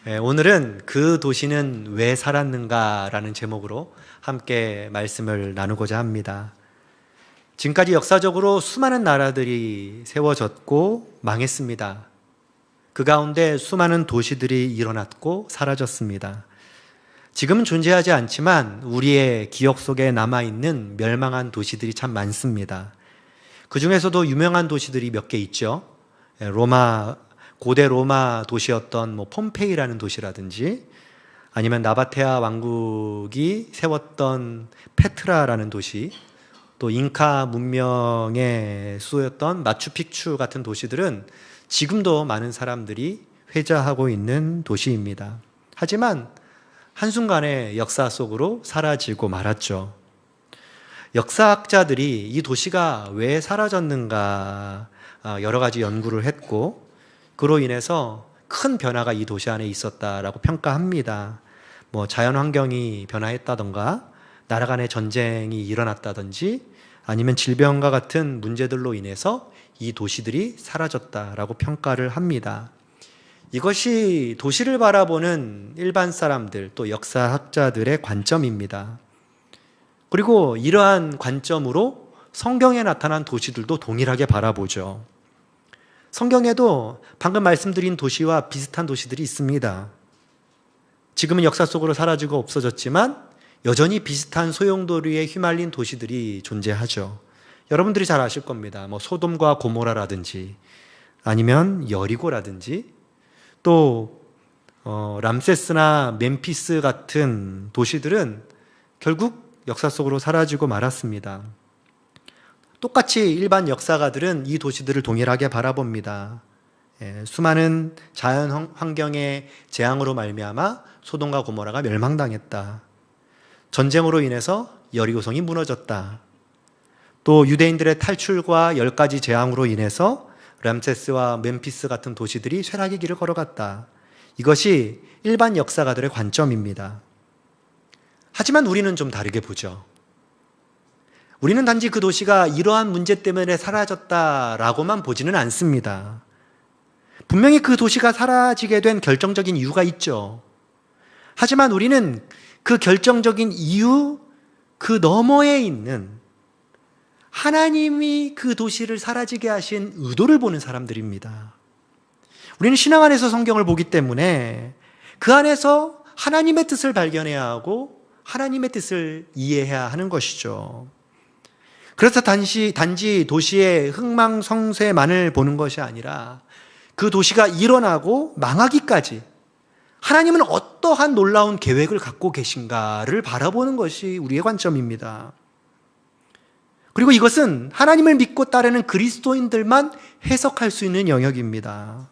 오늘은 그 도시는 왜 살았는가라는 제목으로 함께 말씀을 나누고자 합니다. 지금까지 역사적으로 수많은 나라들이 세워졌고 망했습니다. 그 가운데 수많은 도시들이 일어났고 사라졌습니다. 지금은 존재하지 않지만 우리의 기억 속에 남아있는 멸망한 도시들이 참 많습니다. 그 중에서도 유명한 도시들이 몇 개 있죠. 고대 로마 도시였던 폼페이라는 도시라든지, 아니면 나바테아 왕국이 세웠던 페트라라는 도시, 또 잉카 문명의 수도였던 마추픽추 같은 도시들은 지금도 많은 사람들이 회자하고 있는 도시입니다. 하지만 한순간에 역사 속으로 사라지고 말았죠. 역사학자들이 이 도시가 왜 사라졌는가 여러 가지 연구를 했고, 그로 인해서 큰 변화가 이 도시 안에 있었다라고 평가합니다. 자연 환경이 변화했다던가, 나라 간의 전쟁이 일어났다든지, 아니면 질병과 같은 문제들로 인해서 이 도시들이 사라졌다라고 평가를 합니다. 이것이 도시를 바라보는 일반 사람들, 또 역사학자들의 관점입니다. 그리고 이러한 관점으로 성경에 나타난 도시들도 동일하게 바라보죠. 성경에도 방금 말씀드린 도시와 비슷한 도시들이 있습니다. 지금은 역사 속으로 사라지고 없어졌지만 여전히 비슷한 소용돌이에 휘말린 도시들이 존재하죠. 여러분들이 잘 아실 겁니다. 소돔과 고모라라든지, 아니면 여리고라든지, 또 람세스나 멤피스 같은 도시들은 결국 역사 속으로 사라지고 말았습니다. 똑같이 일반 역사가들은 이 도시들을 동일하게 바라봅니다. 수많은 자연 환경의 재앙으로 말미암아 소돔과 고모라가 멸망당했다. 전쟁으로 인해서 여리고성이 무너졌다. 또 유대인들의 탈출과 10가지 재앙으로 인해서 람세스와 멤피스 같은 도시들이 쇠락의 길을 걸어갔다. 이것이 일반 역사가들의 관점입니다. 하지만 우리는 좀 다르게 보죠. 우리는 단지 그 도시가 이러한 문제 때문에 사라졌다라고만 보지는 않습니다. 분명히 그 도시가 사라지게 된 결정적인 이유가 있죠. 하지만 우리는 그 결정적인 이유, 그 너머에 있는 하나님이 그 도시를 사라지게 하신 의도를 보는 사람들입니다. 우리는 신앙 안에서 성경을 보기 때문에 그 안에서 하나님의 뜻을 발견해야 하고 하나님의 뜻을 이해해야 하는 것이죠. 그래서 단지 도시의 흥망성쇠만을 보는 것이 아니라 그 도시가 일어나고 망하기까지 하나님은 어떠한 놀라운 계획을 갖고 계신가를 바라보는 것이 우리의 관점입니다. 그리고 이것은 하나님을 믿고 따르는 그리스도인들만 해석할 수 있는 영역입니다.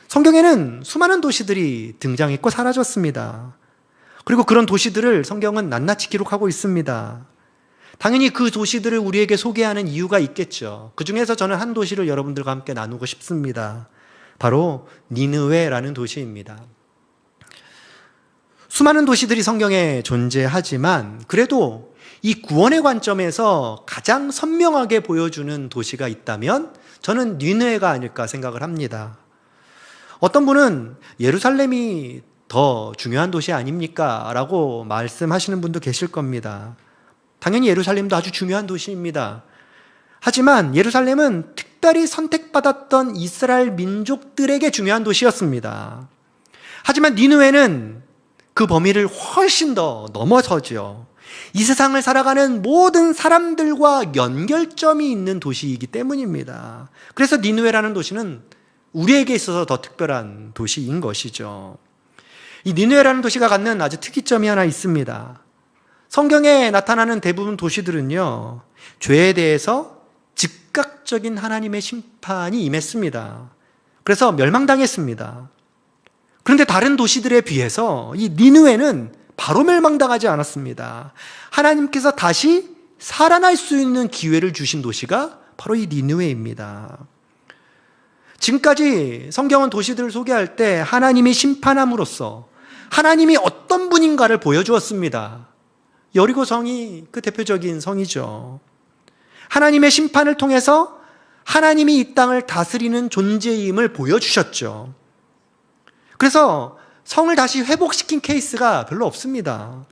성경에는 수많은 도시들이 등장했고 사라졌습니다. 그리고 그런 도시들을 성경은 낱낱이 기록하고 있습니다. 당연히 그 도시들을 우리에게 소개하는 이유가 있겠죠. 그 중에서 저는 한 도시를 여러분들과 함께 나누고 싶습니다. 바로 니느웨라는 도시입니다. 수많은 도시들이 성경에 존재하지만 그래도 이 구원의 관점에서 가장 선명하게 보여주는 도시가 있다면 저는 니느웨가 아닐까 생각을 합니다. 어떤 분은 예루살렘이 더 중요한 도시 아닙니까? 라고 말씀하시는 분도 계실 겁니다. 당연히 예루살렘도 아주 중요한 도시입니다. 하지만 예루살렘은 특별히 선택받았던 이스라엘 민족들에게 중요한 도시였습니다. 하지만 니느웨는 그 범위를 훨씬 더 넘어서죠. 이 세상을 살아가는 모든 사람들과 연결점이 있는 도시이기 때문입니다. 그래서 니느웨라는 도시는 우리에게 있어서 더 특별한 도시인 것이죠. 이 니느웨라는 도시가 갖는 아주 특이점이 하나 있습니다. 성경에 나타나는 대부분 도시들은요, 죄에 대해서 즉각적인 하나님의 심판이 임했습니다. 그래서 멸망당했습니다. 그런데 다른 도시들에 비해서 이 니느웨는 바로 멸망당하지 않았습니다. 하나님께서 다시 살아날 수 있는 기회를 주신 도시가 바로 이 니느웨입니다. 지금까지 성경은 도시들을 소개할 때 하나님이 심판함으로써 하나님이 어떤 분인가를 보여주었습니다. 여리고성이 그 대표적인 성이죠. 하나님의 심판을 통해서 하나님이 이 땅을 다스리는 존재임을 보여주셨죠. 그래서 성을 다시 회복시킨 케이스가 별로 없습니다.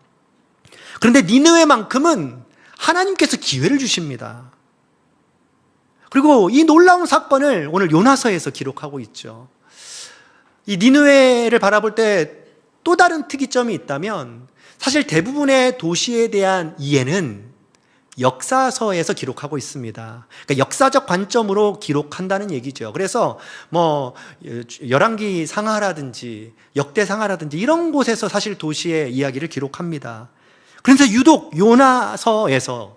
그런데 니느웨만큼은 하나님께서 기회를 주십니다. 그리고 이 놀라운 사건을 오늘 요나서에서 기록하고 있죠. 이 니느웨를 바라볼 때 또 다른 특이점이 있다면 사실 대부분의 도시에 대한 이해는 역사서에서 기록하고 있습니다. 그러니까 역사적 관점으로 기록한다는 얘기죠. 그래서 열왕기 상하라든지 역대 상하라든지 이런 곳에서 사실 도시의 이야기를 기록합니다. 그래서 유독 요나서에서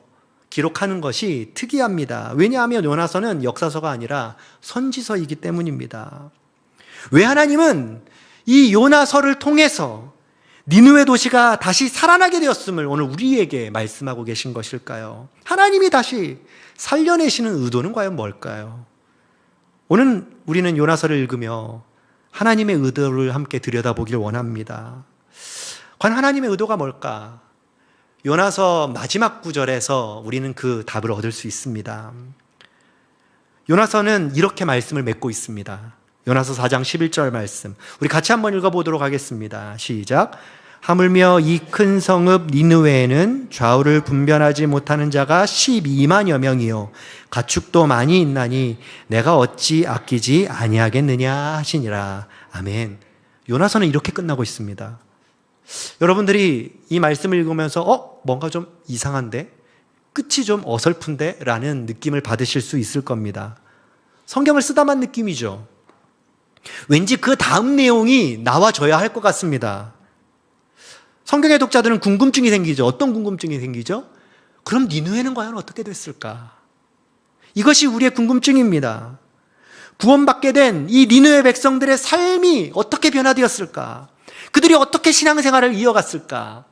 기록하는 것이 특이합니다. 왜냐하면 요나서는 역사서가 아니라 선지서이기 때문입니다. 왜 하나님은 이 요나서를 통해서 니느웨 도시가 다시 살아나게 되었음을 오늘 우리에게 말씀하고 계신 것일까요? 하나님이 다시 살려내시는 의도는 과연 뭘까요? 오늘 우리는 요나서를 읽으며 하나님의 의도를 함께 들여다보길 원합니다. 과연 하나님의 의도가 뭘까? 요나서 마지막 구절에서 우리는 그 답을 얻을 수 있습니다. 요나서는 이렇게 말씀을 맺고 있습니다. 요나서 4장 11절 말씀. 우리 같이 한번 읽어보도록 하겠습니다. 시작. 하물며 이 큰 성읍 니느웨에는 좌우를 분별하지 못하는 자가 12만여 명이요 가축도 많이 있나니 내가 어찌 아끼지 아니하겠느냐 하시니라. 아멘. 요나서는 이렇게 끝나고 있습니다. 여러분들이 이 말씀을 읽으면서 뭔가 좀 이상한데? 끝이 좀 어설픈데? 라는 느낌을 받으실 수 있을 겁니다. 성경을 쓰다만 느낌이죠. 왠지 그 다음 내용이 나와줘야 할 것 같습니다. 성경의 독자들은 궁금증이 생기죠. 어떤 궁금증이 생기죠? 그럼 니느웨는 과연 어떻게 됐을까? 이것이 우리의 궁금증입니다. 구원받게 된 이 니느웨 백성들의 삶이 어떻게 변화되었을까? 그들이 어떻게 신앙생활을 이어갔을까?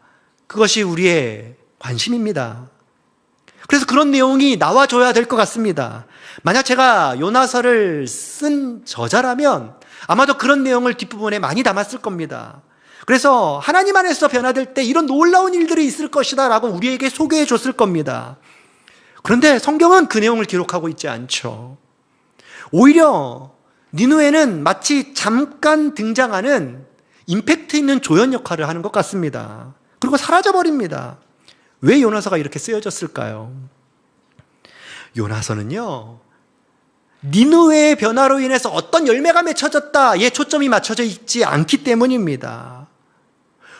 그것이 우리의 관심입니다. 그래서 그런 내용이 나와줘야 될 것 같습니다. 만약 제가 요나서를 쓴 저자라면 아마도 그런 내용을 뒷부분에 많이 담았을 겁니다. 그래서 하나님 안에서 변화될 때 이런 놀라운 일들이 있을 것이다 라고 우리에게 소개해 줬을 겁니다. 그런데 성경은 그 내용을 기록하고 있지 않죠. 오히려 니느웨는 마치 잠깐 등장하는 임팩트 있는 조연 역할을 하는 것 같습니다. 그리고 사라져버립니다. 왜 요나서가 이렇게 쓰여졌을까요? 요나서는요, 니느웨의 변화로 인해서 어떤 열매가 맺혀졌다에 초점이 맞춰져 있지 않기 때문입니다.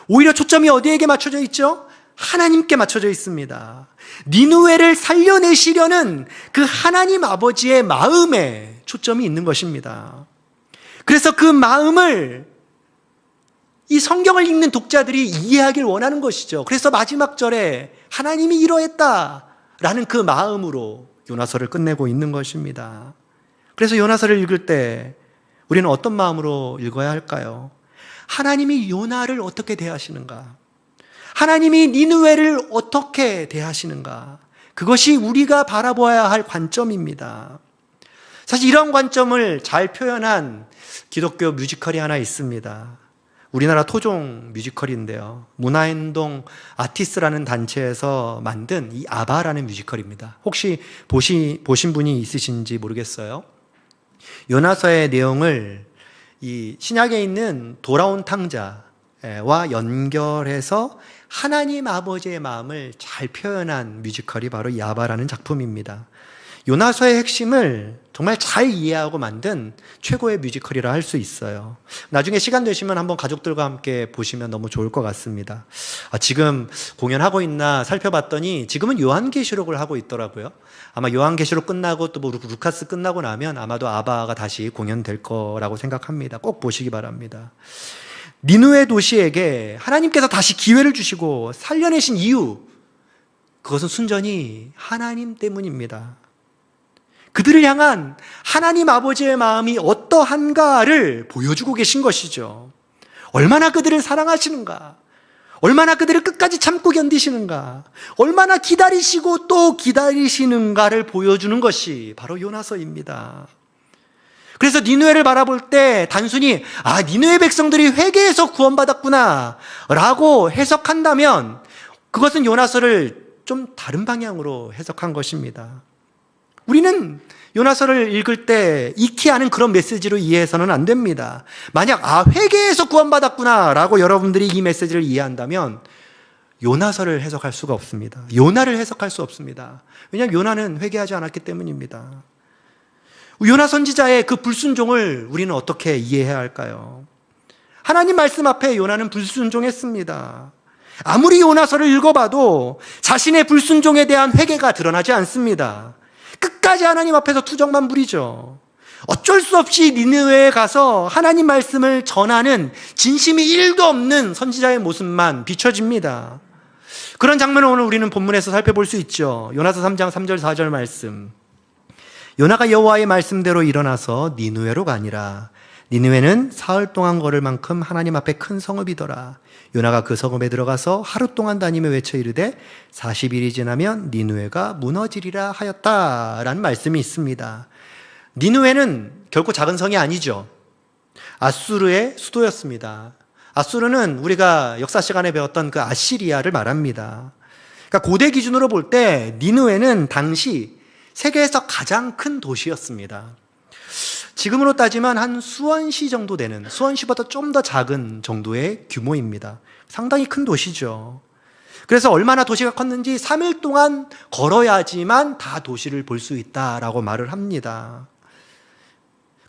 오히려 초점이 어디에게 맞춰져 있죠? 하나님께 맞춰져 있습니다. 니느웨를 살려내시려는 그 하나님 아버지의 마음에 초점이 있는 것입니다. 그래서 그 마음을 이 성경을 읽는 독자들이 이해하길 원하는 것이죠. 그래서 마지막 절에 하나님이 이러했다라는 그 마음으로 요나서를 끝내고 있는 것입니다. 그래서 요나서를 읽을 때 우리는 어떤 마음으로 읽어야 할까요? 하나님이 요나를 어떻게 대하시는가? 하나님이 니느웨를 어떻게 대하시는가? 그것이 우리가 바라보아야 할 관점입니다. 사실 이런 관점을 잘 표현한 기독교 뮤지컬이 하나 있습니다. 우리나라 토종 뮤지컬인데요. 문화행동 아티스트라는 단체에서 만든 이 아바라는 뮤지컬입니다. 혹시 보신 분이 있으신지 모르겠어요. 요나서의 내용을 이 신약에 있는 돌아온 탕자와 연결해서 하나님 아버지의 마음을 잘 표현한 뮤지컬이 바로 이 아바라는 작품입니다. 요나서의 핵심을 정말 잘 이해하고 만든 최고의 뮤지컬이라 할 수 있어요. 나중에 시간 되시면 한번 가족들과 함께 보시면 너무 좋을 것 같습니다. 지금 공연하고 있나 살펴봤더니 지금은 요한계시록을 하고 있더라고요. 아마 요한계시록 끝나고 또 루카스 끝나고 나면 아마도 아바가 다시 공연될 거라고 생각합니다. 꼭 보시기 바랍니다. 니느웨 도시에게 하나님께서 다시 기회를 주시고 살려내신 이유, 그것은 순전히 하나님 때문입니다. 그들을 향한 하나님 아버지의 마음이 어떠한가를 보여주고 계신 것이죠. 얼마나 그들을 사랑하시는가, 얼마나 그들을 끝까지 참고 견디시는가, 얼마나 기다리시고 또 기다리시는가를 보여주는 것이 바로 요나서입니다. 그래서 니느웨를 바라볼 때 단순히 니느웨 백성들이 회개해서 구원받았구나 라고 해석한다면 그것은 요나서를 좀 다른 방향으로 해석한 것입니다. 우리는 요나서를 읽을 때 익히 아는 그런 메시지로 이해해서는 안 됩니다. 만약 회개해서 구원받았구나 라고 여러분들이 이 메시지를 이해한다면 요나서를 해석할 수가 없습니다. 요나를 해석할 수 없습니다. 왜냐하면 요나는 회개하지 않았기 때문입니다. 요나 선지자의 그 불순종을 우리는 어떻게 이해해야 할까요? 하나님 말씀 앞에 요나는 불순종했습니다. 아무리 요나서를 읽어봐도 자신의 불순종에 대한 회개가 드러나지 않습니다. 끝까지 하나님 앞에서 투정만 부리죠. 어쩔 수 없이 니느웨에 가서 하나님 말씀을 전하는 진심이 1도 없는 선지자의 모습만 비춰집니다. 그런 장면을 오늘 우리는 본문에서 살펴볼 수 있죠. 요나서 3장 3절 4절 말씀. 요나가 여호와의 말씀대로 일어나서 니느웨로 가니라. 니느웨는 사흘 동안 걸을 만큼 하나님 앞에 큰 성읍이더라. 요나가 그 성읍에 들어가서 하루 동안 다니며 외쳐 이르되 40일이 지나면 니느웨가 무너지리라 하였다라는 말씀이 있습니다. 니느웨는 결코 작은 성이 아니죠. 아수르의 수도였습니다. 아수르는 우리가 역사 시간에 배웠던 그 아시리아를 말합니다. 그러니까 고대 기준으로 볼 때 니느웨는 당시 세계에서 가장 큰 도시였습니다. 지금으로 따지면 한 수원시 정도 되는, 수원시보다 좀 더 작은 정도의 규모입니다. 상당히 큰 도시죠. 그래서 얼마나 도시가 컸는지 3일 동안 걸어야지만 다 도시를 볼 수 있다라고 말을 합니다.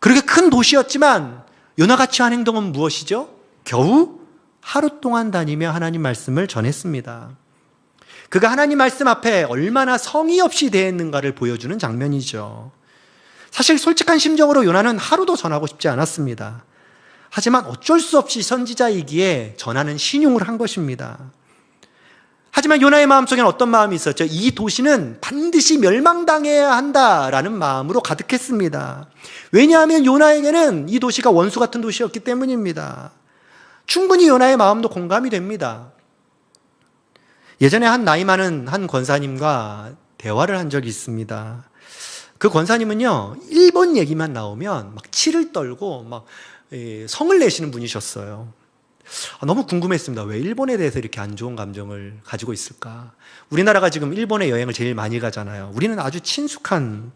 그렇게 큰 도시였지만 요나같이 한 행동은 무엇이죠? 겨우 하루 동안 다니며 하나님 말씀을 전했습니다. 그가 하나님 말씀 앞에 얼마나 성의 없이 대했는가를 보여주는 장면이죠. 사실 솔직한 심정으로 요나는 하루도 전하고 싶지 않았습니다. 하지만 어쩔 수 없이 선지자이기에 전하는 신용을 한 것입니다. 하지만 요나의 마음속에는 어떤 마음이 있었죠? 이 도시는 반드시 멸망당해야 한다라는 마음으로 가득했습니다. 왜냐하면 요나에게는 이 도시가 원수 같은 도시였기 때문입니다. 충분히 요나의 마음도 공감이 됩니다. 예전에 한 나이 많은 한 권사님과 대화를 한 적이 있습니다. 그 권사님은요, 일본 얘기만 나오면 막 치를 떨고 막 성을 내시는 분이셨어요. 너무 궁금했습니다. 왜 일본에 대해서 이렇게 안 좋은 감정을 가지고 있을까? 우리나라가 지금 일본에 여행을 제일 많이 가잖아요. 우리는 아주 친숙한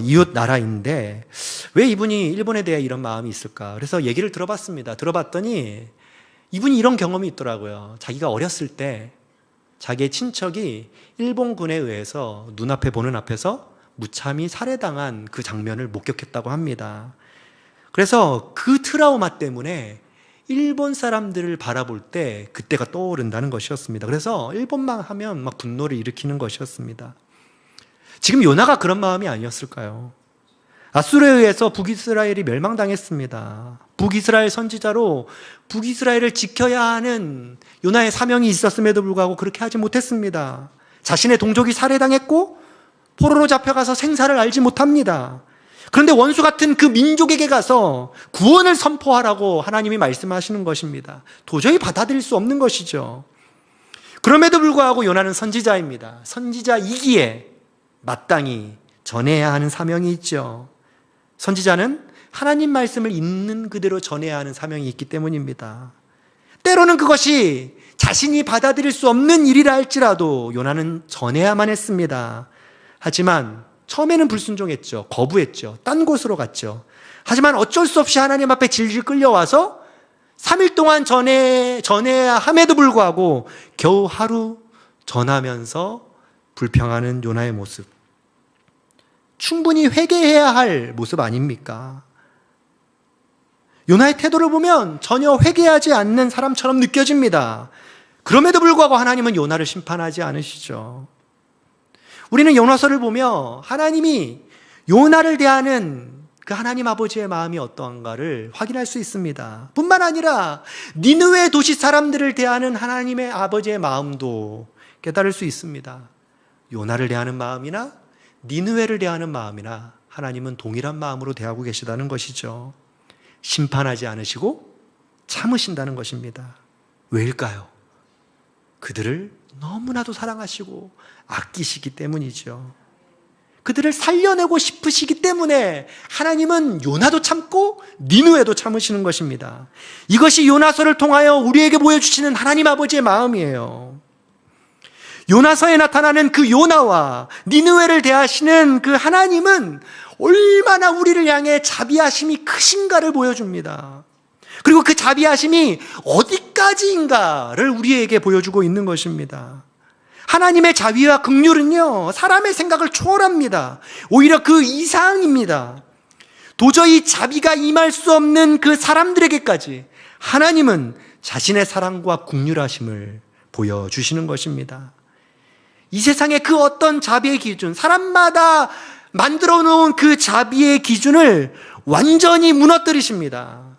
이웃 나라인데 왜 이분이 일본에 대해 이런 마음이 있을까? 그래서 얘기를 들어봤습니다. 들어봤더니 이분이 이런 경험이 있더라고요. 자기가 어렸을 때 자기의 친척이 일본군에 의해서 눈앞에 보는 앞에서 무참히 살해당한 그 장면을 목격했다고 합니다. 그래서 그 트라우마 때문에 일본 사람들을 바라볼 때 그때가 떠오른다는 것이었습니다. 그래서 일본만 하면 막 분노를 일으키는 것이었습니다. 지금 요나가 그런 마음이 아니었을까요? 아수르에 의해서 북이스라엘이 멸망당했습니다. 북이스라엘 선지자로 북이스라엘을 지켜야 하는 요나의 사명이 있었음에도 불구하고 그렇게 하지 못했습니다. 자신의 동족이 살해당했고 포로로 잡혀가서 생사를 알지 못합니다. 그런데 원수 같은 그 민족에게 가서 구원을 선포하라고 하나님이 말씀하시는 것입니다. 도저히 받아들일 수 없는 것이죠. 그럼에도 불구하고 요나는 선지자입니다. 선지자이기에 마땅히 전해야 하는 사명이 있죠. 선지자는 하나님 말씀을 있는 그대로 전해야 하는 사명이 있기 때문입니다. 때로는 그것이 자신이 받아들일 수 없는 일이라 할지라도 요나는 전해야만 했습니다. 하지만 처음에는 불순종했죠. 거부했죠. 딴 곳으로 갔죠. 하지만 어쩔 수 없이 하나님 앞에 질질 끌려와서 3일 동안 전해야 함에도 불구하고 겨우 하루 전하면서 불평하는 요나의 모습. 충분히 회개해야 할 모습 아닙니까? 요나의 태도를 보면 전혀 회개하지 않는 사람처럼 느껴집니다. 그럼에도 불구하고 하나님은 요나를 심판하지 않으시죠. 우리는 요나서를 보며 하나님이 요나를 대하는 그 하나님 아버지의 마음이 어떠한가를 확인할 수 있습니다. 뿐만 아니라 니느웨 도시 사람들을 대하는 하나님의 아버지의 마음도 깨달을 수 있습니다. 요나를 대하는 마음이나 니느웨를 대하는 마음이나 하나님은 동일한 마음으로 대하고 계시다는 것이죠. 심판하지 않으시고 참으신다는 것입니다. 왜일까요? 그들을 너무나도 사랑하시고 아끼시기 때문이죠. 그들을 살려내고 싶으시기 때문에 하나님은 요나도 참고 니느웨도 참으시는 것입니다. 이것이 요나서를 통하여 우리에게 보여주시는 하나님 아버지의 마음이에요. 요나서에 나타나는 그 요나와 니느웨를 대하시는 그 하나님은 얼마나 우리를 향해 자비하심이 크신가를 보여줍니다. 그리고 그 자비하심이 어디까지인가를 우리에게 보여주고 있는 것입니다. 하나님의 자비와 긍휼은요, 사람의 생각을 초월합니다. 오히려 그 이상입니다. 도저히 자비가 임할 수 없는 그 사람들에게까지 하나님은 자신의 사랑과 긍휼하심을 보여주시는 것입니다. 이 세상의 그 어떤 자비의 기준, 사람마다 만들어 놓은 그 자비의 기준을 완전히 무너뜨리십니다.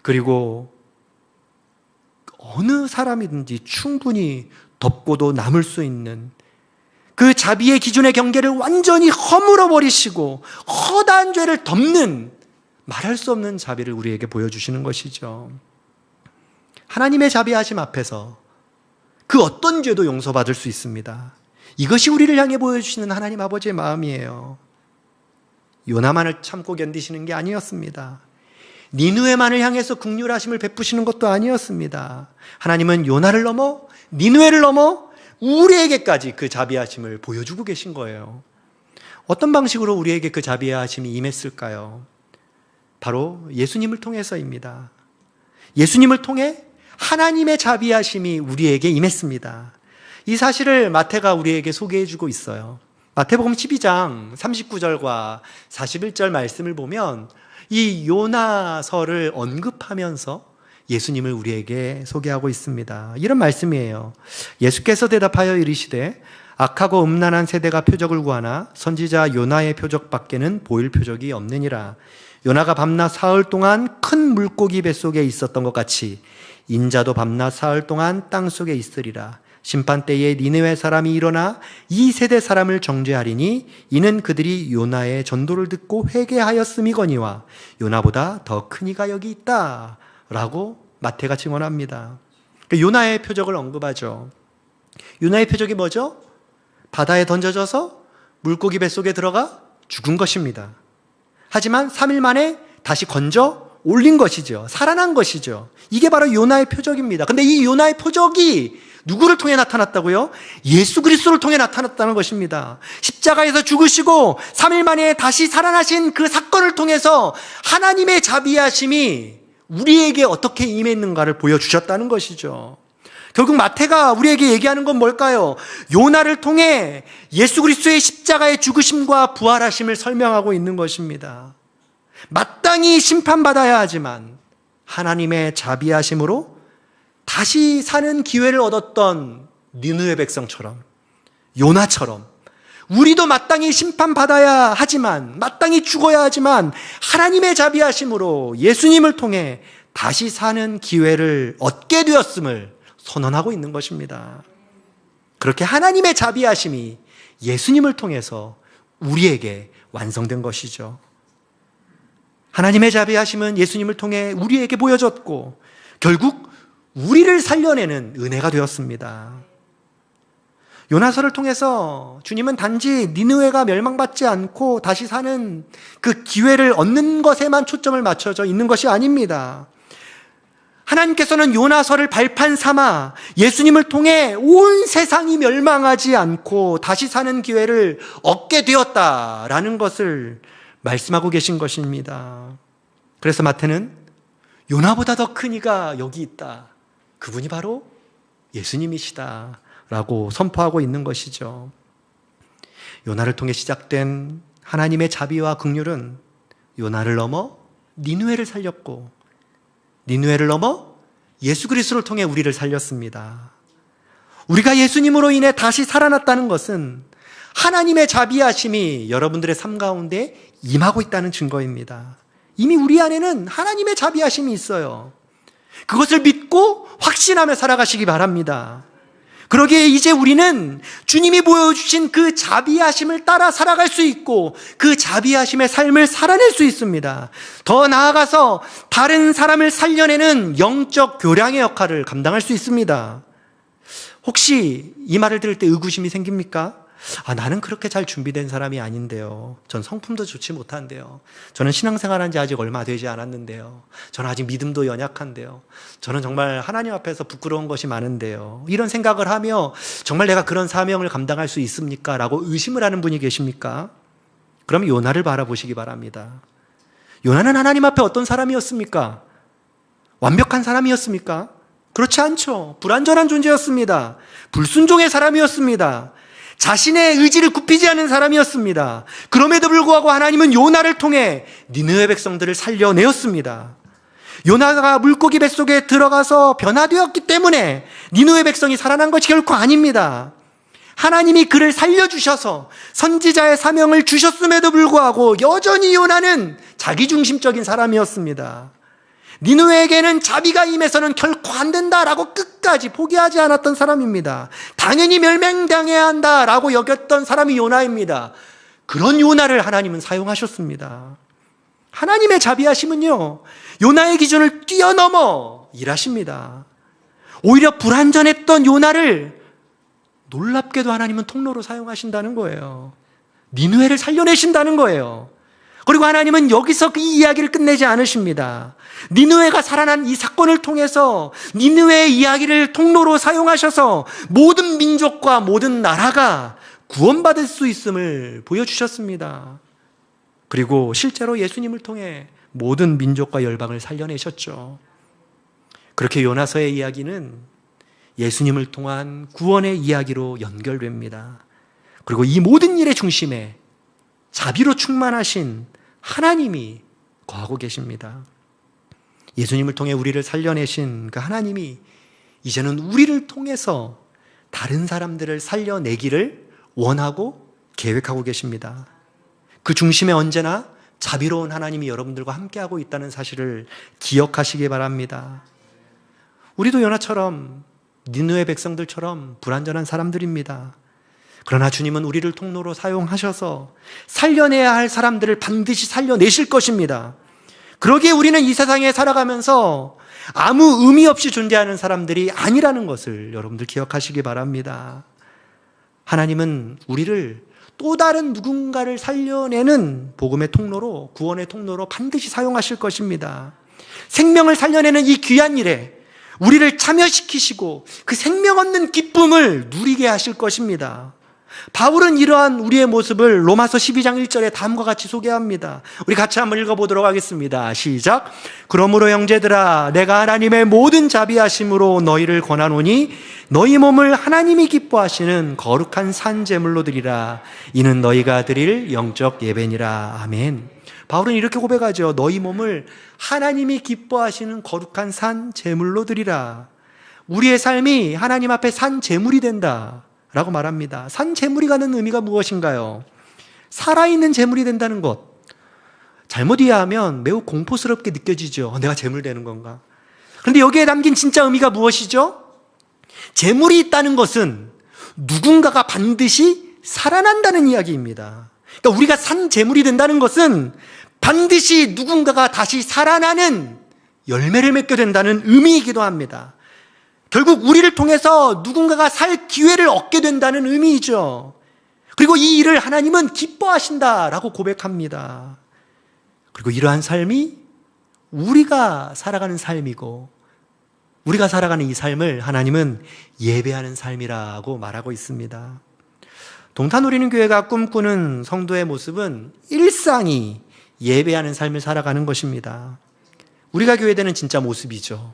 그리고 어느 사람이든지 충분히 덮고도 남을 수 있는 그 자비의 기준의 경계를 완전히 허물어 버리시고 허다한 죄를 덮는 말할 수 없는 자비를 우리에게 보여주시는 것이죠. 하나님의 자비하심 앞에서 그 어떤 죄도 용서받을 수 있습니다. 이것이 우리를 향해 보여주시는 하나님 아버지의 마음이에요. 요나만을 참고 견디시는 게 아니었습니다. 니느웨만을 향해서 긍휼하심을 베푸시는 것도 아니었습니다. 하나님은 요나를 넘어 니느웨를 넘어 우리에게까지 그 자비하심을 보여주고 계신 거예요. 어떤 방식으로 우리에게 그 자비하심이 임했을까요? 바로 예수님을 통해서입니다. 예수님을 통해 하나님의 자비하심이 우리에게 임했습니다. 이 사실을 마태가 우리에게 소개해주고 있어요. 마태복음 12장 39절과 41절 말씀을 보면 이 요나서를 언급하면서 예수님을 우리에게 소개하고 있습니다. 이런 말씀이에요. 예수께서 대답하여 이르시되 악하고 음란한 세대가 표적을 구하나 선지자 요나의 표적밖에는 보일 표적이 없느니라. 요나가 밤낮 사흘 동안 큰 물고기 뱃속에 있었던 것 같이 인자도 밤낮 사흘 동안 땅속에 있으리라. 심판 때에 니느웨 사람이 일어나 이 세대 사람을 정죄하리니 이는 그들이 요나의 전도를 듣고 회개하였음이거니와 요나보다 더 큰 이가 여기 있다 라고 마태가 증언합니다. 요나의 표적을 언급하죠. 요나의 표적이 뭐죠? 바다에 던져져서 물고기 뱃속에 들어가 죽은 것입니다. 하지만 3일 만에 다시 건져 올린 것이죠. 살아난 것이죠. 이게 바로 요나의 표적입니다. 근데 이 요나의 표적이 누구를 통해 나타났다고요? 예수 그리스도를 통해 나타났다는 것입니다. 십자가에서 죽으시고 3일 만에 다시 살아나신 그 사건을 통해서 하나님의 자비하심이 우리에게 어떻게 임했는가를 보여주셨다는 것이죠. 결국 마태가 우리에게 얘기하는 건 뭘까요? 요나를 통해 예수 그리스도의 십자가의 죽으심과 부활하심을 설명하고 있는 것입니다. 마땅히 심판받아야 하지만 하나님의 자비하심으로 다시 사는 기회를 얻었던 니느웨 백성처럼, 요나처럼 우리도 마땅히 심판받아야 하지만, 마땅히 죽어야 하지만 하나님의 자비하심으로 예수님을 통해 다시 사는 기회를 얻게 되었음을 선언하고 있는 것입니다. 그렇게 하나님의 자비하심이 예수님을 통해서 우리에게 완성된 것이죠. 하나님의 자비하심은 예수님을 통해 우리에게 보여졌고 결국 우리를 살려내는 은혜가 되었습니다. 요나서를 통해서 주님은 단지 니느웨가 멸망받지 않고 다시 사는 그 기회를 얻는 것에만 초점을 맞춰져 있는 것이 아닙니다. 하나님께서는 요나서를 발판 삼아 예수님을 통해 온 세상이 멸망하지 않고 다시 사는 기회를 얻게 되었다라는 것을 말씀하고 계신 것입니다. 그래서 마태는 요나보다 더 큰 이가 여기 있다. 그분이 바로 예수님이시다 라고 선포하고 있는 것이죠. 요나를 통해 시작된 하나님의 자비와 긍휼은 요나를 넘어 니느웨를 살렸고 니느웨를 넘어 예수 그리스도를 통해 우리를 살렸습니다. 우리가 예수님으로 인해 다시 살아났다는 것은 하나님의 자비하심이 여러분들의 삶 가운데 임하고 있다는 증거입니다. 이미 우리 안에는 하나님의 자비하심이 있어요. 그것을 믿고 확신하며 살아가시기 바랍니다. 그러기에 이제 우리는 주님이 보여주신 그 자비하심을 따라 살아갈 수 있고 그 자비하심의 삶을 살아낼 수 있습니다. 더 나아가서 다른 사람을 살려내는 영적 교량의 역할을 감당할 수 있습니다. 혹시 이 말을 들을 때 의구심이 생깁니까? 나는 그렇게 잘 준비된 사람이 아닌데요. 전 성품도 좋지 못한데요. 저는 신앙생활한 지 아직 얼마 되지 않았는데요. 저는 아직 믿음도 연약한데요. 저는 정말 하나님 앞에서 부끄러운 것이 많은데요. 이런 생각을 하며 정말 내가 그런 사명을 감당할 수 있습니까? 라고 의심을 하는 분이 계십니까? 그럼 요나를 바라보시기 바랍니다. 요나는 하나님 앞에 어떤 사람이었습니까? 완벽한 사람이었습니까? 그렇지 않죠. 불완전한 존재였습니다. 불순종의 사람이었습니다. 자신의 의지를 굽히지 않은 사람이었습니다. 그럼에도 불구하고 하나님은 요나를 통해 니느웨 백성들을 살려내었습니다. 요나가 물고기 뱃속에 들어가서 변화되었기 때문에 니느웨 백성이 살아난 것이 결코 아닙니다. 하나님이 그를 살려주셔서 선지자의 사명을 주셨음에도 불구하고 여전히 요나는 자기중심적인 사람이었습니다. 니느웨에게는 자비가 임해서는 결코 안 된다라고 끝까지 포기하지 않았던 사람입니다. 당연히 멸망당해야 한다라고 여겼던 사람이 요나입니다. 그런 요나를 하나님은 사용하셨습니다. 하나님의 자비하심은요, 요나의 기준을 뛰어넘어 일하십니다. 오히려 불완전했던 요나를 놀랍게도 하나님은 통로로 사용하신다는 거예요. 니느웨를 살려내신다는 거예요. 그리고 하나님은 여기서 이 이야기를 끝내지 않으십니다. 니느웨가 살아난 이 사건을 통해서 니느웨의 이야기를 통로로 사용하셔서 모든 민족과 모든 나라가 구원받을 수 있음을 보여주셨습니다. 그리고 실제로 예수님을 통해 모든 민족과 열방을 살려내셨죠. 그렇게 요나서의 이야기는 예수님을 통한 구원의 이야기로 연결됩니다. 그리고 이 모든 일의 중심에 자비로 충만하신 하나님이 거하고 계십니다. 예수님을 통해 우리를 살려내신 그 하나님이 이제는 우리를 통해서 다른 사람들을 살려내기를 원하고 계획하고 계십니다. 그 중심에 언제나 자비로운 하나님이 여러분들과 함께하고 있다는 사실을 기억하시기 바랍니다. 우리도 요나처럼 니느웨 백성들처럼 불완전한 사람들입니다. 그러나 주님은 우리를 통로로 사용하셔서 살려내야 할 사람들을 반드시 살려내실 것입니다. 그러기에 우리는 이 세상에 살아가면서 아무 의미 없이 존재하는 사람들이 아니라는 것을 여러분들 기억하시기 바랍니다. 하나님은 우리를 또 다른 누군가를 살려내는 복음의 통로로, 구원의 통로로 반드시 사용하실 것입니다. 생명을 살려내는 이 귀한 일에 우리를 참여시키시고 그 생명 얻는 기쁨을 누리게 하실 것입니다. 바울은 이러한 우리의 모습을 로마서 12장 1절에 다음과 같이 소개합니다. 우리 같이 한번 읽어보도록 하겠습니다. 시작. 그러므로 형제들아, 내가 하나님의 모든 자비하심으로 너희를 권하노니 너희 몸을 하나님이 기뻐하시는 거룩한 산 제물로 드리라. 이는 너희가 드릴 영적 예배니라. 아멘. 바울은 이렇게 고백하죠. 너희 몸을 하나님이 기뻐하시는 거룩한 산 제물로 드리라. 우리의 삶이 하나님 앞에 산 제물이 된다 라고 말합니다. 산 제물이 가는 의미가 무엇인가요? 살아있는 제물이 된다는 것. 잘못 이해하면 매우 공포스럽게 느껴지죠. 내가 제물 되는 건가? 그런데 여기에 담긴 진짜 의미가 무엇이죠? 제물이 있다는 것은 누군가가 반드시 살아난다는 이야기입니다. 그러니까 우리가 산 제물이 된다는 것은 반드시 누군가가 다시 살아나는 열매를 맺게 된다는 의미이기도 합니다. 결국 우리를 통해서 누군가가 살 기회를 얻게 된다는 의미이죠. 그리고 이 일을 하나님은 기뻐하신다라고 고백합니다. 그리고 이러한 삶이 우리가 살아가는 삶이고 우리가 살아가는 이 삶을 하나님은 예배하는 삶이라고 말하고 있습니다. 동탄우리는교회가 꿈꾸는 성도의 모습은 일상이 예배하는 삶을 살아가는 것입니다. 우리가 교회되는 진짜 모습이죠.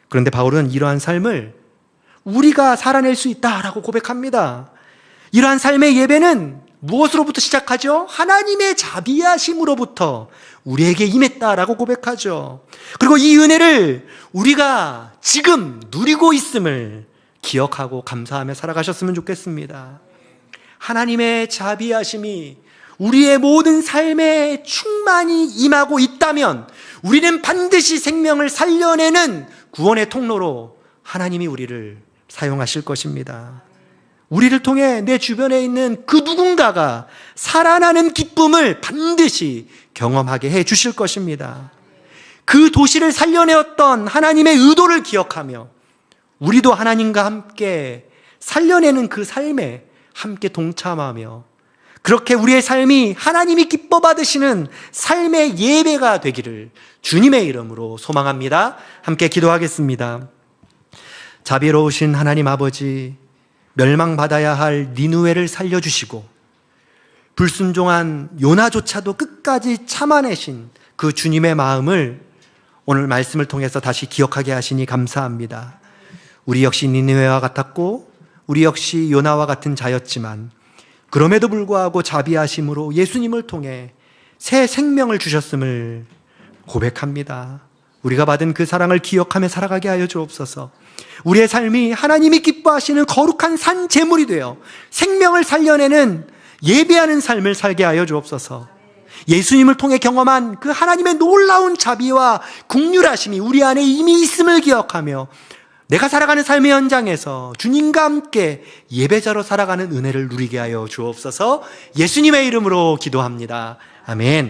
그런데 바울은 이러한 삶을 우리가 살아낼 수 있다라고 고백합니다. 이러한 삶의 예배는 무엇으로부터 시작하죠? 하나님의 자비하심으로부터 우리에게 임했다라고 고백하죠. 그리고 이 은혜를 우리가 지금 누리고 있음을 기억하고 감사하며 살아가셨으면 좋겠습니다. 하나님의 자비하심이 우리의 모든 삶에 충만히 임하고 있다면 우리는 반드시 생명을 살려내는 구원의 통로로 하나님이 우리를 사용하실 것입니다. 우리를 통해 내 주변에 있는 그 누군가가 살아나는 기쁨을 반드시 경험하게 해 주실 것입니다. 그 도시를 살려내었던 하나님의 의도를 기억하며 우리도 하나님과 함께 살려내는 그 삶에 함께 동참하며 그렇게 우리의 삶이 하나님이 기뻐 받으시는 삶의 예배가 되기를 주님의 이름으로 소망합니다. 함께 기도하겠습니다. 자비로우신 하나님 아버지, 멸망받아야 할 니느웨를 살려주시고 불순종한 요나조차도 끝까지 참아내신 그 주님의 마음을 오늘 말씀을 통해서 다시 기억하게 하시니 감사합니다. 우리 역시 니느웨와 같았고 우리 역시 요나와 같은 자였지만 그럼에도 불구하고 자비하심으로 예수님을 통해 새 생명을 주셨음을 고백합니다. 우리가 받은 그 사랑을 기억하며 살아가게 하여 주옵소서. 우리의 삶이 하나님이 기뻐하시는 거룩한 산 제물이 되어 생명을 살려내는 예배하는 삶을 살게 하여 주옵소서. 예수님을 통해 경험한 그 하나님의 놀라운 자비와 긍휼하심이 우리 안에 이미 있음을 기억하며 내가 살아가는 삶의 현장에서 주님과 함께 예배자로 살아가는 은혜를 누리게 하여 주옵소서. 예수님의 이름으로 기도합니다. 아멘.